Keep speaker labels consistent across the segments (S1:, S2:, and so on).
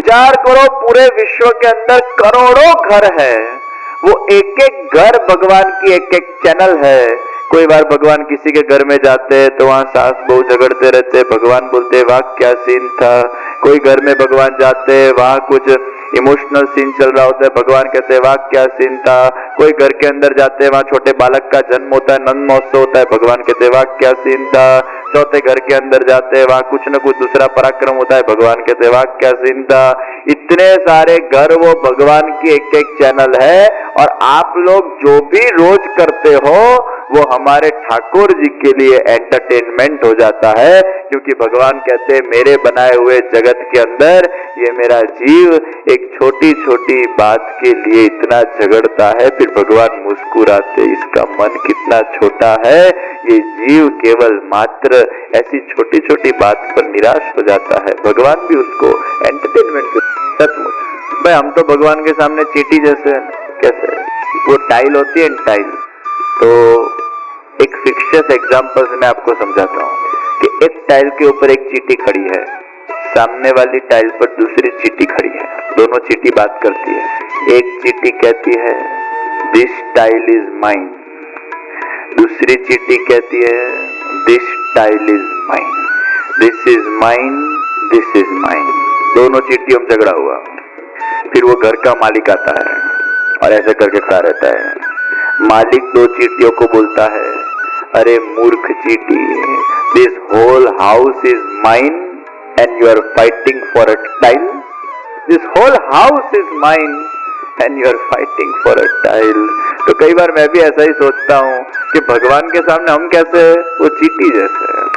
S1: विचार करो, पूरे विश्व के अंदर करोड़ों घर है, वो एक एक घर भगवान की एक एक चैनल है। कोई बार भगवान किसी के घर में जाते हैं तो वहां सास बहू झगड़ते रहते, भगवान बोलते वाह क्या सीन था। कोई घर में भगवान जाते हैं, वहां कुछ इमोशनल सीन चल रहा होता है, भगवान कहते हैं वाह क्या सीन था। कोई घर के अंदर जाते हैं, वहां छोटे बालक का जन्म होता है, नंद महोत्सव होता है, भगवान कहते हैं वाह क्या सीन था। चौथे घर के अंदर जाते हैं, वहां कुछ न कुछ दूसरा पराक्रम होता है, भगवान कहते हैं वाह क्या सीन था। इतने सारे घर, वो भगवान की एक एक चैनल है। और आप लोग जो भी रोज करते हो वो हमारे ठाकुर जी के लिए एंटरटेनमेंट हो जाता है, क्योंकि भगवान कहते हैं मेरे बनाए हुए जगत के अंदर ये मेरा जीव एक छोटी छोटी बात के लिए इतना झगड़ता है, फिर भगवान मुस्कुराते, इसका मन कितना छोटा है, ये जीव केवल मात्र ऐसी छोटी छोटी बात पर निराश हो जाता है। भगवान भी उसको एंटरटेनमेंट। सचमुच भाई, हम तो भगवान के सामने चींटी जैसे हैं। कैसे? वो टाइल होती है, टाइल। तो एक फिक्शियस एग्जांपल से मैं आपको समझाता हूँ कि एक टाइल के ऊपर एक चींटी खड़ी है, सामने वाली टाइल पर दूसरी चींटी खड़ी है, दोनों चींटी बात करती है। एक चींटी कहती है दिस टाइल इज माइन, दूसरी चींटी कहती है this tile is mine, this is mine, this is mine. दोनों चींटियों में झगड़ा हुआ। फिर वो घर का मालिक आता है और ऐसे करके खड़ा रहता है। मालिक दो चींटियों को बोलता है, अरे मूर्ख चींटी, this whole house is mine and you are fighting for a tile. This whole house is mine and you are fighting for a tile. तो कई बार मैं भी ऐसा ही सोचता हूँ कि भगवान के सामने हम कैसे, वो चींटी जैसे हैं।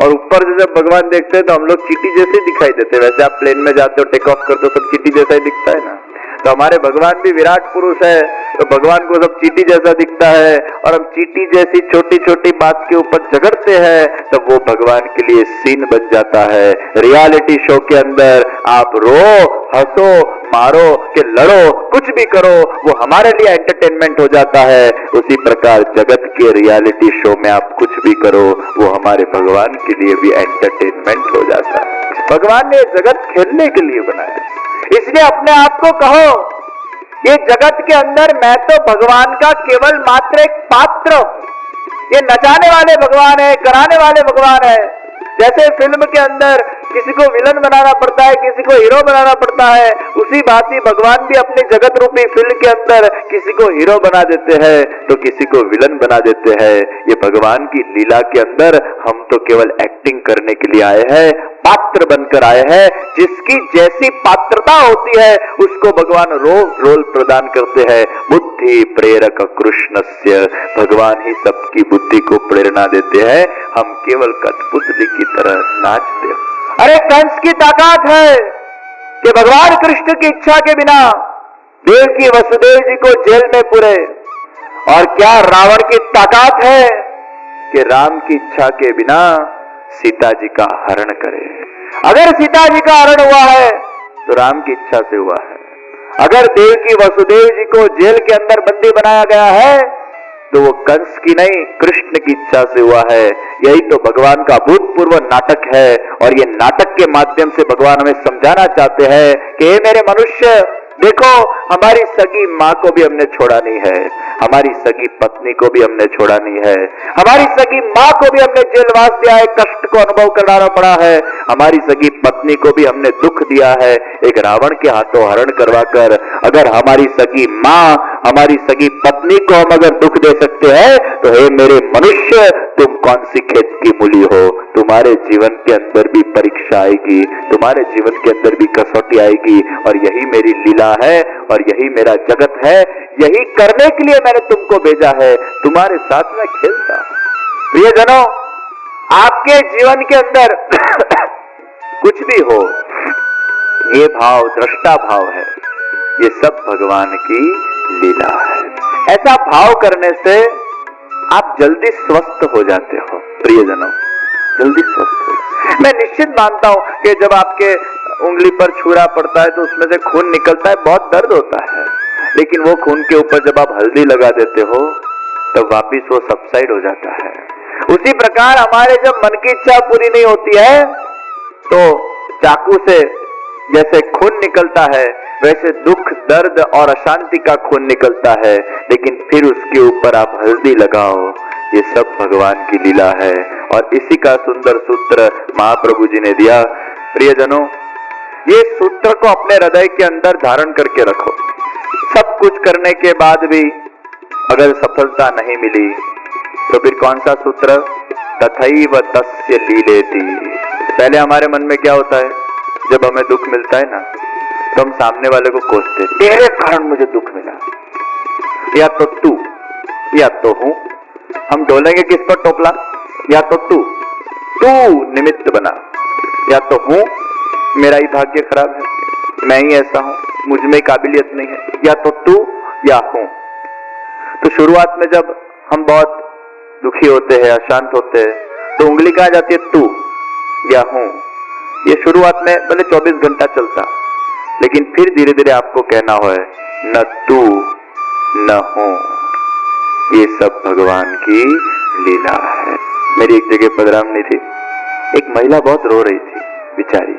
S1: और ऊपर से जब भगवान देखते हैं तो हम लोग चींटी जैसे दिखाई देते हैं। वैसे आप प्लेन में जाते हो, टेक ऑफ करते हो, सब चींटी जैसा ही दिखता है ना। तो हमारे भगवान भी विराट पुरुष है, तो भगवान को सब चींटी जैसा दिखता है, और हम चींटी जैसी छोटी छोटी बात के ऊपर झगड़ते हैं, तो वो भगवान के लिए सीन बन जाता है। रियलिटी शो के अंदर आप रो, हंसो, मारो कि लड़ो, कुछ भी करो, वो हमारे लिए एंटरटेनमेंट हो जाता है। उसी प्रकार जगत के रियलिटी शो में आप कुछ भी करो, वो हमारे भगवान के लिए भी एंटरटेनमेंट हो जाता है। भगवान ने जगत खेलने के लिए बनाया, इसलिए अपने आप को कहो ये जगत के अंदर मैं तो भगवान का केवल मात्र एक पात्र हूं। ये नचाने वाले भगवान है, कराने वाले भगवान है। जैसे फिल्म के अंदर किसी को विलन बनाना पड़ता है, किसी को हीरो बनाना पड़ता है, उसी भांति भगवान भी अपने जगत रूपी फिल्म के अंदर किसी को हीरो बना देते हैं तो किसी को विलन बना देते हैं। ये भगवान की लीला के अंदर हम तो केवल एक्टिंग करने के लिए आए हैं, पात्र बनकर आए हैं। जिसकी जैसी पात्रता होती है उसको भगवान रोल प्रदान करते हैं। बुद्धि प्रेरक कृष्णस्य, भगवान ही सबकी बुद्धि को प्रेरणा देते हैं, हम केवल कठपुतली की तरह नाचते हैं। अरे कंस की ताकत है कि भगवान कृष्ण की इच्छा के बिना देवकी वसुदेव जी को जेल में पूरे, और क्या रावण की ताकत है कि राम की इच्छा के बिना सीता जी का हरण करे। अगर सीता जी का हरण हुआ है तो राम की इच्छा से हुआ है। अगर देवकी वसुदेव जी को जेल के अंदर बंदी बनाया गया है तो वो कंस की नहीं, कृष्ण की इच्छा से हुआ है। यही तो भगवान का भूतपूर्व नाटक है, और ये नाटक के माध्यम से भगवान हमें समझाना चाहते हैं कि हे मेरे मनुष्य, देखो हमारी सगी माँ को भी हमने छोड़ा नहीं है, हमारी सगी पत्नी को भी हमने छोड़ा नहीं है, हमारी सगी माँ को भी हमने जेलवास दिया है, कष्ट को अनुभव कराना पड़ा है, हमारी सगी पत्नी को भी हमने दुख दिया है एक रावण के हाथों हरण करवा कर। अगर हमारी सगी माँ, हमारी सगी पत्नी को हम अगर दुख दे सकते हैं तो हे मेरे मनुष्य, तुम कौन सी खेत की मूली हो। तुम्हारे जीवन के अंदर भी परीक्षा आएगी, तुम्हारे जीवन के अंदर भी कसौटी आएगी, और यही मेरी लीला है और यही मेरा जगत है। यही करने के लिए मैंने तुमको भेजा है, तुम्हारे साथ में खेलता। प्रियजनों, आपके जीवन के अंदर कुछ भी हो, ये भाव दृष्टा भाव है, ये सब भगवान की लीला है। ऐसा भाव करने से आप जल्दी स्वस्थ हो जाते हो। प्रियजनों, जल्दी स्वस्थ हो। मैं निश्चित मानता हूं कि जब आपके उंगली पर छुरा पड़ता है तो उसमें से खून निकलता है, बहुत दर्द होता है, लेकिन वो खून के ऊपर जब आप हल्दी लगा देते हो तब वापिस वो सबसाइड हो जाता है। उसी प्रकार हमारे जब मन की इच्छा पूरी नहीं होती है तो चाकू से जैसे खून निकलता है वैसे दुख, दर्द और अशांति का खून निकलता है, लेकिन फिर उसके ऊपर आप हल्दी लगाओ। ये सब भगवान की लीला है और इसी का सुंदर सूत्र महाप्रभु जी ने दिया। प्रियजनों, ये सूत्र को अपने हृदय के अंदर धारण करके रखो। सब कुछ करने के बाद भी अगर सफलता नहीं मिली तो फिर कौन सा सूत्र? तथैव तस्य लीलेति। पहले हमारे मन में क्या होता है, जब हमें दुख मिलता है ना तो हम सामने वाले को कोसते, तेरे कारण मुझे दुख मिला, या तो तू या तो हूं। हम डोलेंगे किस पर टोपला? या तो तू निमित्त बना, या तो हूं, मेरा ही भाग्य खराब है, मैं ही ऐसा हूं, मुझ में काबिलियत नहीं है, या तो तू या हूं। तो शुरुआत में जब हम बहुत दुखी होते हैं, अशांत होते हैं, तो उंगली कहां जाती है? तू या हूं। ये शुरुआत में भले 24 घंटा चलता, लेकिन फिर धीरे धीरे आपको कहना हो न तू न हूं। ये सब भगवान की लीला है। मेरी एक जगह पधरामनी थी, एक महिला बहुत रो रही थी बेचारी,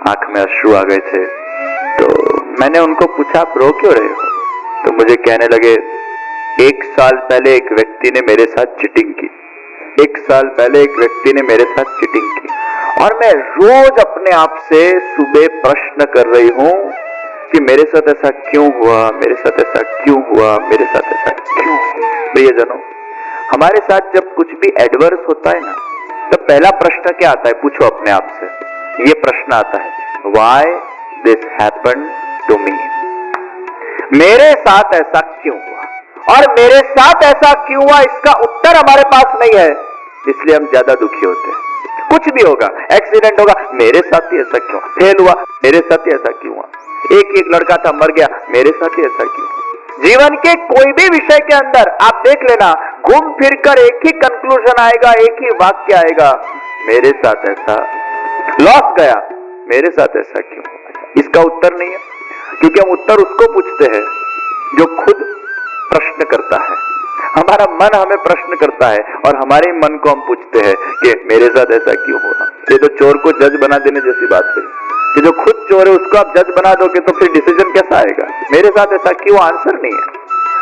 S1: आंख में अश्रु आ गए थे। तो मैंने उनको पूछा, आप रो क्यों रहे हो? तो मुझे कहने लगे, 1 साल पहले एक व्यक्ति ने मेरे साथ चीटिंग की, 1 साल पहले एक व्यक्ति ने मेरे साथ चीटिंग की, और मैं रोज अपने आप से सुबह प्रश्न कर रही हूं कि मेरे साथ ऐसा क्यों हुआ, मेरे साथ ऐसा क्यों हुआ, मेरे साथ ऐसा क्यों हुआ। प्रियजनों, हमारे साथ जब कुछ भी एडवर्स होता है ना, तो पहला प्रश्न क्या आता है? पूछो अपने आप से, ये प्रश्न आता है, why this happened to me? मेरे साथ ऐसा क्यों हुआ? और मेरे साथ ऐसा क्यों हुआ इसका उत्तर हमारे पास नहीं है, इसलिए हम ज्यादा दुखी होते हैं। कुछ भी होगा, एक्सीडेंट होगा, मेरे साथ ही ऐसा क्यों? फेल हुआ, मेरे साथ ही ऐसा क्यों हुआ? एक लड़का था मर गया, मेरे साथ ही ऐसा क्यों? जीवन के कोई भी विषय के अंदर आप देख लेना, घूम फिर कर एक ही कंक्लूजन आएगा, एक ही वाक्य आएगा, मेरे साथ ऐसा। लॉस गया, मेरे साथ ऐसा क्यों? इसका उत्तर नहीं है, क्योंकि हम उत्तर उसको पूछते हैं जो खुद प्रश्न करता है। हमारा मन हमें प्रश्न करता है और हमारे मन को हम पूछते हैं कि मेरे साथ ऐसा क्यों हुआ। ये तो चोर को जज बना देने जैसी बात है कि जो खुद चोर है उसको आप जज बना दोगे तो फिर डिसीजन कैसा आएगा? मेरे साथ ऐसा क्यों, आंसर नहीं है।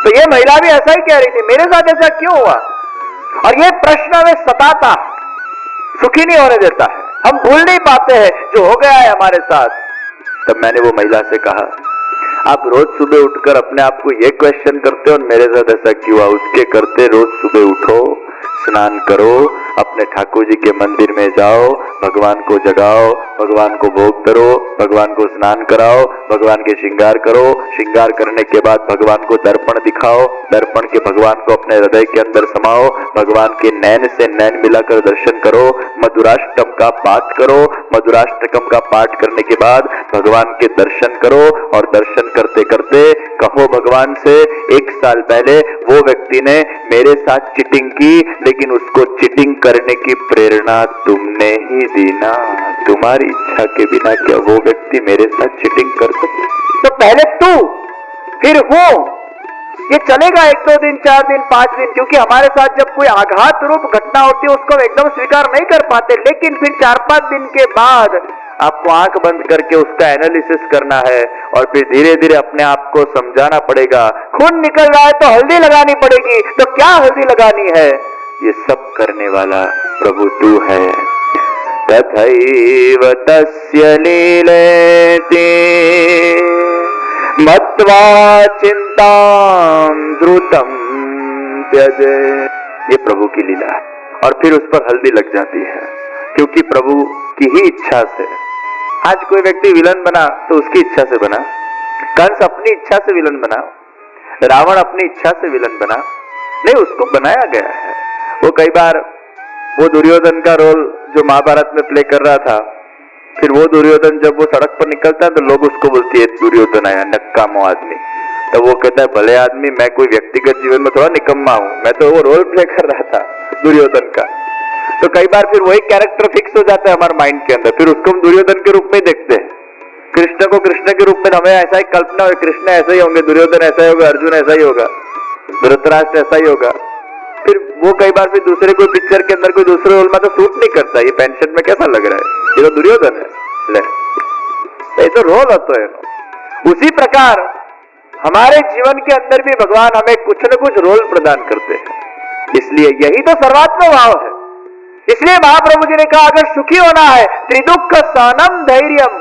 S1: तो ये महिला भी ऐसा ही कह रही थी, मेरे साथ ऐसा क्यों हुआ? और ये प्रश्न हमें सताता, सुखी नहीं होने देता है, हम भूल नहीं पाते हैं जो हो गया है हमारे साथ। तब मैंने वो महिला से कहा, आप रोज सुबह उठकर अपने आप को ये क्वेश्चन करते हो मेरे साथ ऐसा क्यों हुआ? उसके करते रोज सुबह उठो, स्नान करो, अपने ठाकुर जी के मंदिर में जाओ, भगवान को जगाओ, भगवान को भोग करो, भगवान को स्नान कराओ, भगवान के श्रृंगार करो, श्रृंगार करने के बाद भगवान को दर्पण दिखाओ, दर्पण के भगवान को अपने हृदय के अंदर समाओ, भगवान के नैन से नैन मिलाकर दर्शन करो, मधुराष्टकम का पाठ करो, मधुराष्टकम का पाठ करने के बाद भगवान के दर्शन करो, और दर्शन करते करते कहो भगवान से, 1 साल पहले वो व्यक्ति ने मेरे साथ चीटिंग की, लेकिन उसको चीटिंग करने की प्रेरणा तुमने ही दी ना, तुम्हारी इच्छा के बिना क्या वो व्यक्ति मेरे साथ चीटिंग कर सकता? तो पहले तू फिर हूं, ये चलेगा 1-2 दिन, 4 दिन, 5 दिन, क्योंकि हमारे साथ जब कोई आघात रूप घटना होती है उसको हम एकदम स्वीकार नहीं कर पाते, लेकिन फिर 4-5 दिन के बाद आपको आंख बंद करके उसका एनालिसिस करना है और फिर धीरे धीरे अपने आप को समझाना पड़ेगा। खून निकल रहा है तो हल्दी लगानी पड़ेगी, तो क्या हल्दी लगानी है? ये सब करने वाला प्रभु तू है। तथैव तस्य लीलेति मत्वा चिंतां द्रुतं त्यज। ये प्रभु की लीला है और फिर उस पर हल्दी लग जाती है, क्योंकि प्रभु की ही इच्छा से। आज कोई व्यक्ति विलन बना तो उसकी इच्छा से बना, कंस अपनी इच्छा से विलन बना, रावण अपनी इच्छा से विलन बना, नहीं, उसको बनाया गया है। वो कई बार वो दुर्योधन का रोल जो महाभारत में प्ले कर रहा था, फिर वो दुर्योधन जब वो सड़क पर निकलता है तो लोग उसको बोलते हैं दुर्योधन आया, नक्कामो आदमी। तो वो कहता है भले आदमी, मैं कोई व्यक्तिगत जीवन में थोड़ा निकम्मा हूं, मैं तो वो रोल प्ले कर रहा था दुर्योधन का। तो कई बार फिर वही कैरेक्टर फिक्स हो जाता है हमारे माइंड के अंदर, फिर उसको हम दुर्योधन के रूप में देखते हैं। कृष्ण को कृष्ण के रूप में हमें ऐसा ही कल्पना हो, कृष्ण ऐसा ही होंगे, दुर्योधन ऐसा ही होगा, अर्जुन ऐसा ही होगा, धृतराष्ट्र ऐसा ही होगा। फिर वो कई बार फिर दूसरे कोई पिक्चर के अंदर कोई दूसरे रोल में तो सूट नहीं करता, ये पेंशन में कैसा लग रहा है, ये तो दुर्योधन है। ले ये तो रोल होता है। उसी प्रकार हमारे जीवन के अंदर भी भगवान हमें कुछ न कुछ रोल प्रदान करते हैं। इसलिए यही तो सर्वात्म भाव है। इसलिए महाप्रभु जी ने कहा अगर सुखी होना है त्रिदुख सहनम धैर्यम,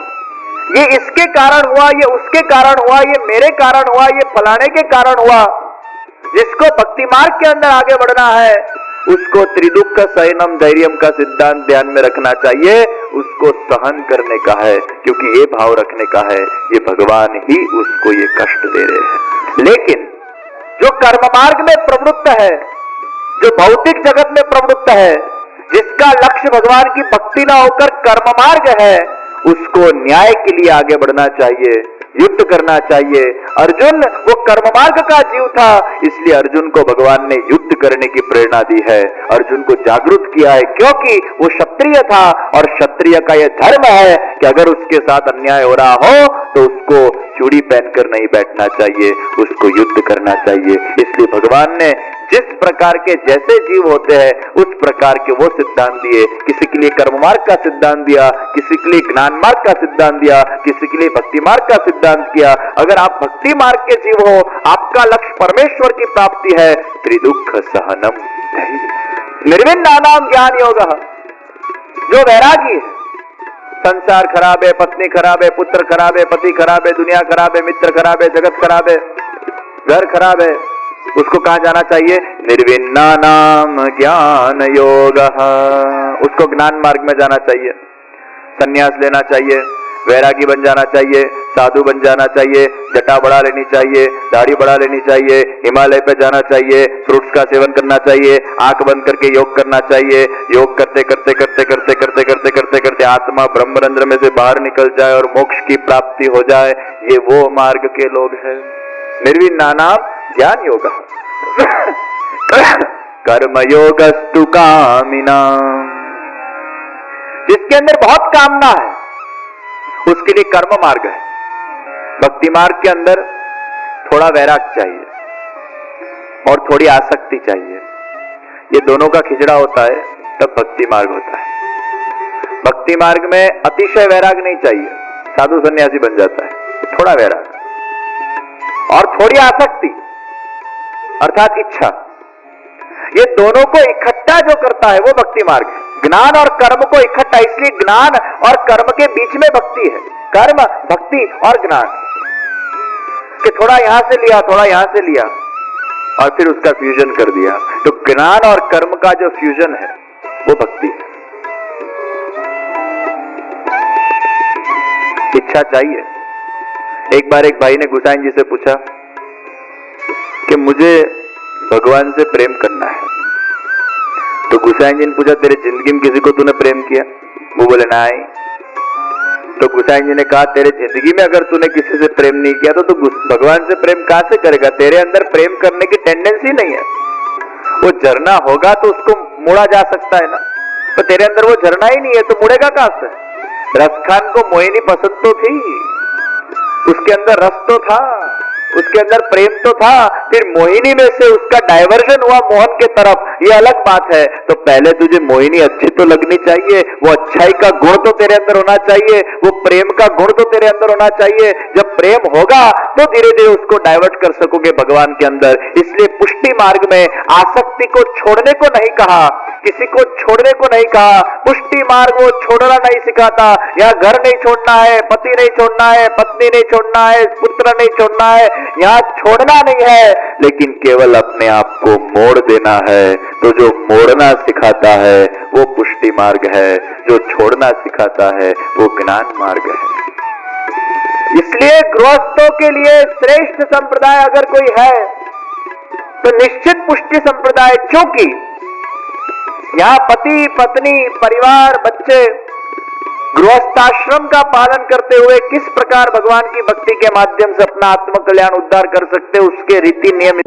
S1: ये इसके कारण हुआ, ये उसके कारण हुआ, ये मेरे कारण हुआ, ये फलाने के कारण हुआ। जिसको भक्ति मार्ग के अंदर आगे बढ़ना है उसको त्रिदुख सहनम धैर्यम का सिद्धांत ध्यान में रखना चाहिए, उसको सहन करने का है, क्योंकि ये भाव रखने का है ये भगवान ही उसको ये कष्ट दे रहे हैं। लेकिन जो कर्म मार्ग में प्रवृत्त है, जो भौतिक जगत में प्रवृत्त है, जिसका लक्ष्य भगवान की भक्ति ना होकर कर्म मार्ग है, उसको न्याय के लिए आगे बढ़ना चाहिए, युद्ध करना चाहिए। अर्जुन वो कर्म मार्ग का जीव था, इसलिए अर्जुन को भगवान ने युद्ध करने की प्रेरणा दी है, अर्जुन को जागरूक किया है, क्योंकि वो क्षत्रिय था और क्षत्रिय का यह धर्म है कि अगर उसके साथ अन्याय हो रहा हो तो उसको चूड़ी पहनकर नहीं बैठना चाहिए, उसको युद्ध करना चाहिए। इसलिए भगवान ने जिस प्रकार के जैसे जीव होते हैं उस प्रकार के वो सिद्धांत दिए। किसी के लिए कर्म मार्ग का सिद्धांत दिया, किसी के लिए ज्ञान मार्ग का सिद्धांत दिया, किसी के लिए भक्ति मार्ग का सिद्धांत किया। अगर आप भक्ति मार्ग के जीव हो, आपका लक्ष्य परमेश्वर की प्राप्ति है, त्रिदुख सहनम निर्विन्नानाम ज्ञान योग, जो वैरागी है, संसार खराब है, पत्नी खराब है, पुत्र खराब है, पति खराब है, दुनिया खराब है, मित्र खराब है, जगत खराब है, घर खराब है, उसको कहां जाना चाहिए? निर्विन्नानाम ज्ञान योग, उसको ज्ञान मार्ग में जाना चाहिए, संन्यास लेना चाहिए, वैरागी बन जाना चाहिए, साधु बन जाना चाहिए, जटा बढ़ा लेनी चाहिए, दाढ़ी बढ़ा लेनी चाहिए, हिमालय पे जाना चाहिए, फ्रूट्स का सेवन करना चाहिए, आंख बंद करके योग करना चाहिए। योग करते करते करते करते करते करते करते करते आत्मा ब्रह्मरंध्र में से बाहर निकल जाए और मोक्ष की प्राप्ति हो जाए, ये वो मार्ग के लोग हैं। निर्विन्नानाम ज्ञान योग कर्म योगस्तु कामिनाम, जिसके अंदर बहुत कामना है उसके लिए कर्म मार्ग है। भक्ति मार्ग के अंदर थोड़ा वैराग चाहिए और थोड़ी आसक्ति चाहिए, ये दोनों का खिचड़ा होता है तब भक्ति मार्ग होता है। भक्ति मार्ग में अतिशय वैराग नहीं चाहिए, साधु सन्यासी बन जाता है, थोड़ा वैराग और थोड़ी आसक्ति अर्थात इच्छा, ये दोनों को इकट्ठा जो करता है वो भक्ति मार्ग है। ज्ञान और कर्म को इकट्ठा, इसलिए ज्ञान और कर्म के बीच में भक्ति है। कर्म, भक्ति और ज्ञान, कि थोड़ा यहां से लिया, थोड़ा यहां से लिया और फिर उसका फ्यूजन कर दिया, तो ज्ञान और कर्म का जो फ्यूजन है वो भक्ति है। इच्छा चाहिए। एक बार एक भाई ने गुसाइन जी से पूछा कि मुझे भगवान से प्रेम करना है, तो गुसाइन जी ने पूछा तेरे जिंदगी में किसी को तूने प्रेम किया? वो बोले नहीं। तो गुसाइन जी ने कहा तेरे जिंदगी में अगर तूने किसी से प्रेम नहीं किया तो तू भगवान से प्रेम कहां से करेगा? तेरे अंदर प्रेम करने की टेंडेंसी नहीं है। वो झरना होगा तो उसको मोड़ा जा सकता है ना, तो तेरे अंदर वो झरना ही नहीं है तो मुड़ेगा कहां से? रसखान को मोहिनी पसंद तो थी, उसके अंदर रस तो था, उसके अंदर प्रेम तो था, फिर मोहिनी में से उसका डाइवर्जन हुआ मोहन के तरफ, ये अलग बात है। तो पहले तुझे मोहिनी अच्छी तो लगनी चाहिए, वो अच्छाई का गुण तो तेरे अंदर होना चाहिए, वो प्रेम का गुण तो तेरे अंदर होना चाहिए। जब प्रेम होगा तो धीरे धीरे उसको डाइवर्ट कर सकोगे भगवान के अंदर। इसलिए पुष्टि मार्ग में आसक्ति को छोड़ने को नहीं कहा, किसी को छोड़ने को नहीं कहा। पुष्टि मार्ग वो छोड़ना नहीं सिखाता, यहाँ घर नहीं छोड़ना है, पति नहीं छोड़ना है, पत्नी नहीं छोड़ना है, पुत्र नहीं छोड़ना है, यहाँ छोड़ना नहीं है, लेकिन केवल अपने आप को मोड़ देना है। तो जो मोड़ना सिखाता है वो पुष्टि मार्ग है, जो छोड़ना सिखाता है वो ज्ञान मार्ग है। इसलिए गृहस्थों के लिए श्रेष्ठ संप्रदाय अगर कोई है तो निश्चित पुष्टि संप्रदाय, क्योंकि यहाँ पति पत्नी परिवार बच्चे गृहस्थाश्रम का पालन करते हुए किस प्रकार भगवान की भक्ति के माध्यम से अपना आत्म कल्याण उद्धार कर सकते, उसके रीति नियम